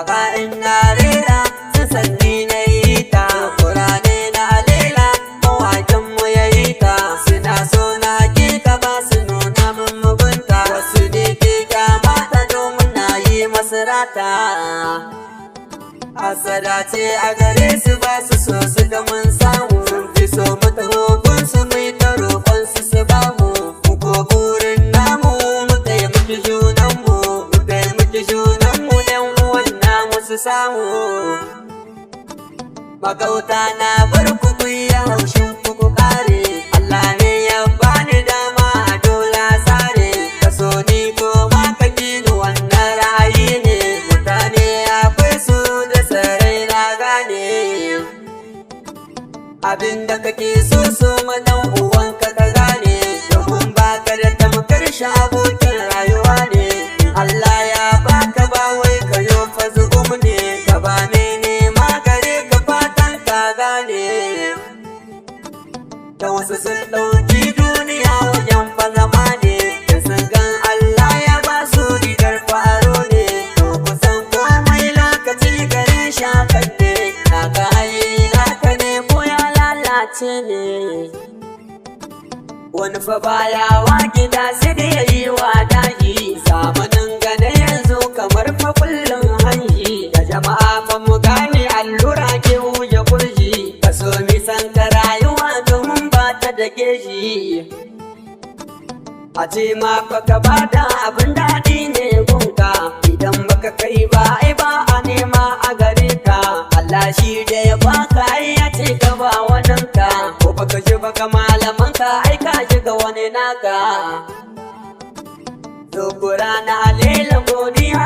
waka ina rera sun sanni na yi ta. Kurane na Alela mawakin mu ya yi ta. Suna so na hakika ba su nuna min mugunta. Wasu ne ke kyamata domin na yi masu rata. Hasada ce a gare su ba su so su ga mun samu. Sun fi so mu taho gunsu mu yi ta roƙon su ba mu. Mu ko burin namu mu taimaki junanmu. Mu taimaki junanmu ɗan uwan namu su samu. Magauta na bar ku yi haushin ku kare. Allah ne ya bani dama a dola sare. Ka so ni ko ma ka gini wannan ra'ayi ne. Mutane akwai su da sarai na gane. Abinda kake so ma dan uwanka ka gane. Domin baka da tamkar shi abokin rayuwa ne. Allah ya baka ba wai ka yo fa zugum ne. Ka ba ne nema gare ka fatan ka gane. Da wasu sun ɗauki duniya wajen fa zama ne. Da sun gan Allah ya ba su rigar faro ne. To kusan komai lokaci gare shakan ne. Naka ayi naka ne ko ya lalace ne. Wani fa baya wa gida sai da yayi wa daji. Zamanin gane yanzu kamar fa kullum hanji. Da jama'a fa mu gane allura ke huje kurji. Ka so mi san ka rayuwa domin ba ta da geji. A ce ma fa ka bada abin daɗi ne gunka. Idan baka kai ba ai ba a nema a gare ka. Allah shi da ya baka ai ya ce ka ba waninka. Ko baka ji baka malamanka ai ka ji ga wani naka. Zokora Alela godiya